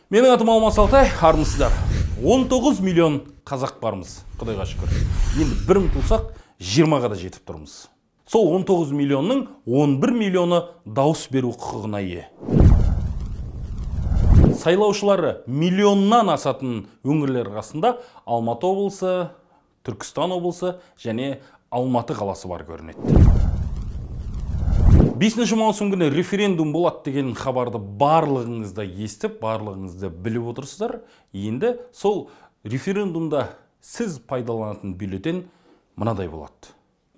Менің атым Алмас Алтай, армысыздар. 19 миллион қазақ бармыз, Құдайға шүкір. Енді бір ұмтылсақ, 20-ға да жетіп тұрмыз. Сол 19 миллионның 11 миллионы дауыс беру құқығына ие. Сайлаушылары миллионнан асатын өңірлер арасында Алматы облысы, Түркістан облысы және Алматы қаласы бар көрінеді. 5 маусым күні референдум болады деген хабарды барлығыңызда естіп, барлығыңызда біліп отырсыздар. Енді сол референдумда сіз пайдаланатын бюллетень мынадай болады.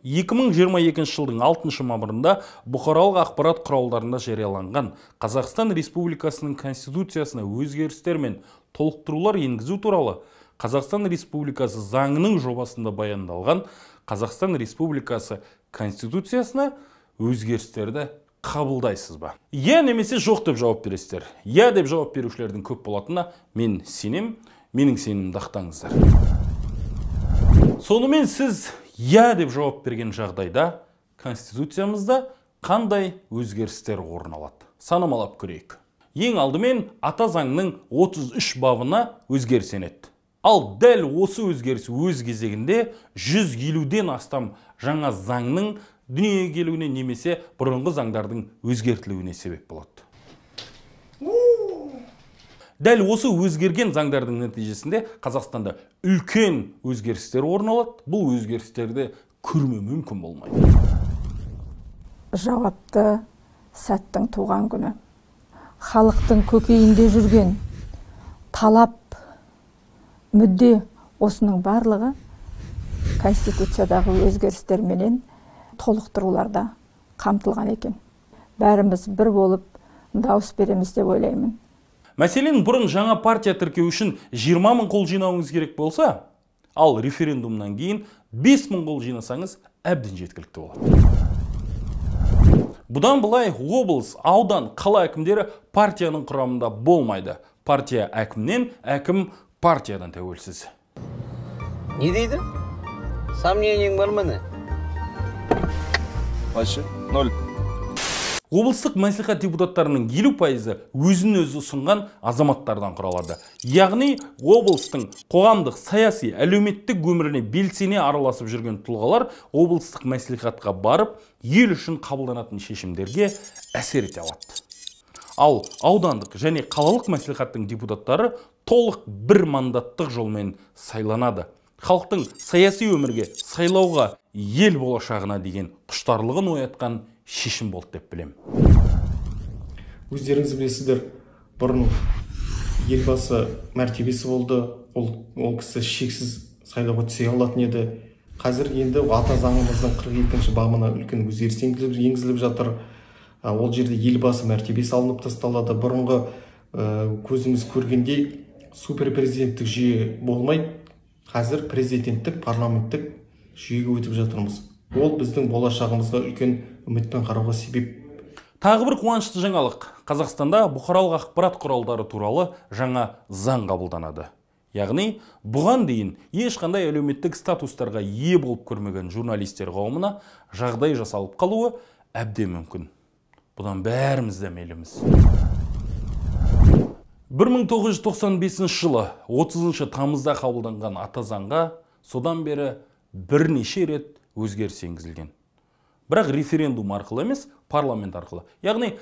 2022 жылдың 6 мамырында бұқаралық ақпарат құралдарында жарияланған Қазақстан Республикасының Конституциясына өзгерістер мен толықтырулар енгізу туралы Қазақстан Республикасы заңының жобасында баяндалған Қазақстан Республикасы Конституциясына өзгерістерді қабылдайсыз ба? Иә немесе жоқ деп жауап бересіздер. Иә деп жауап берушілердің көп болатынына мен сенем, менің сенімді ақтаңыздар. Сонымен сіз иә деп жауап берген жағдайда Конституциямызда қандай өзгерістер орын алады? Санамалап көрейік. Ең алдымен ата заңның 33 бабына өзгеріс енеді. Ал дәл осы өзгеріс өз кезегінде 150-ден астам жаңа заңның дүниеге келуіне немесе бұрынғы заңдардың өзгертілуіне себеп болады. Дәл осы өзгерген заңдардың нәтижесінде Қазақстанда үлкен өзгерістер орын алады. Бұл өзгерістерді көрмеу мүмкін болмайды. Жауапты сәттің туған күні. Халықтың көкейінде жүрген талап, мүдде осының барлығы Конституциядағы өзгерістерменен толықтыруларда қамтылған екен. Бәріміз бір болып дауыс береміз деп ойлаймын. Мәселен, бұрын жаңа партия тіркеу үшін 20 мың қол жинауыңыз керек болса, ал референдумнан кейін 5 мың қол жинасаңыз әбден жеткілікті болады. Бұдан былай облыс, аудан, қала әкімдері партияның құрамында болмайды. Партия әкімнен, әкім партиядан тәуелсіз. Не дейді? Сомнениең бар ма? Вообще 0. Облыстық мәслихат депутаттарының 50% өзін-өзі ұсынған азаматтардан құралады. Яғни облыстың қоғамдық, саяси, әлеуметтік өміріне белсене араласып жүрген тұлғалар облыстық мәслихатқа барып, ел үшін қабылданатын шешімдерге әсер ете алады. Ал аудандық және қалалық мәслихаттың депутаттары толық бір мандаттық жолмен сайланады. Халықтың саяси өмірге, сайлауға, ел болашағына деген құштарлығын оятқан шешім болды деп білем. Өздеріңіз білесіздер, бұрын елбасы мәртебесі болды, ол кісі шексіз сайлауға түсе алатын еді. Қазір енді ата заңымыздың 42-ші бабына үлкен өзгеріс енгізіліп жатыр. Ол жерде елбасы мәртебесі алынып тасталады. Бұрынғы көзіміз көргендей суперпрезиденттік жүйе болмайды. Қазір президенттік, парламенттік жүйеге өтіп жатырмыз. Ол біздің болашағымызға үлкен үмітпен қарауға себеп. Тағы бір қуанышты жаңалық. Қазақстанда бұқаралық ақпарат құралдары туралы жаңа заң қабылданады. Яғни, бұған дейін ешқандай әлеуметтік статустарға ие болып көрмеген журналистер қауымына жағдай жасалып қалуы әбден мүмкін. Бұдан бәріміз де мейліміз. 1995 жылы 30 тамызда қабылданған ата заңға содан бері бірнеше рет өзгеріс енгізілген. Бірақ референдум арқылы емес, парламент арқылы. Яғни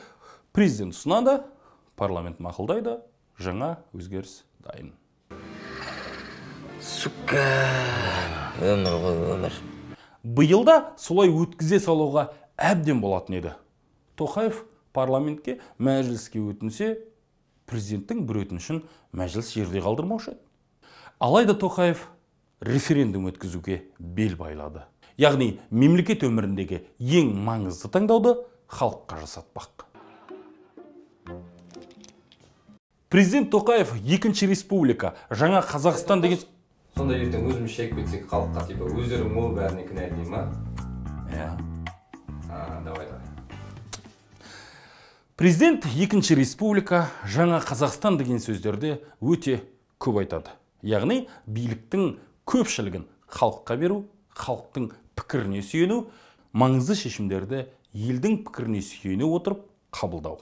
президент ұсынады, парламент мақұлдайды, жаңа өзгеріс дайын. Сука, өмір ғой өмір. Биылда солай өткізе салуға әбден болатын еді. Тоқаев парламентке, мәжіліске өтінсе, президенттің бір өтінішін мәжіліс жерде қалдырмаушы еді. Алайда Тоқаев референдум өткізуге бел байлады. Яғни мемлекет өміріндегі ең маңызды таңдауды халыққа жасатпақ. Президент Тоқаев екінші республика, жаңа Қазақстан деген... Сонда ертең өзіміз шайып кетсек халыққа, типа өздерің ол бәріне кінәлі ма? Давай. Президент екінші республика, жаңа Қазақстан деген сөздерді өте көп айтады. Яғни биліктің көпшілігін халыққа беру, халықтың пікіріне сүйену, маңызды шешімдерді елдің пікіріне сүйене отырып қабылдау.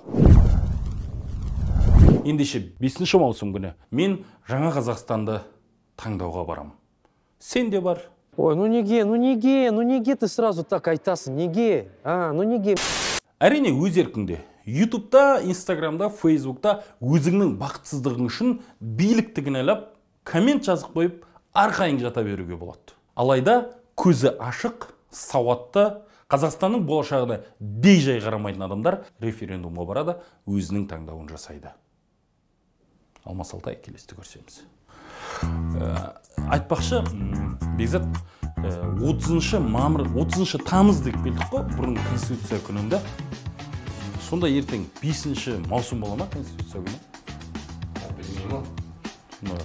ендеше 5 маусым күні мен жаңа Қазақстанды таңдауға барам. Сен де бар. Ой, ну неге ты сразу так айтасың, неге? Ну неге? Әрине өз еркіңде. Ютубта, Инстаграмда, Фейсбукта өзіңнің бақытсыздығың үшін билікті кінәлап, коммент жазып қойып, арқайың жата беруге болады. Алайда көзі ашық, сауатты, Қазақстанның болашағына бей-жай қарамайтын адамдар референдумға барады, өзінің таңдауын жасайды. Алмас Алтай, келесіде көрсеміз. Айтпақшы, Бекзат, 30 тамыз деп келдік қой, бұрын Конституция күнінде. Сонда ертең 5 маусым бола ма Конституция күні? Білмеймін. Сонда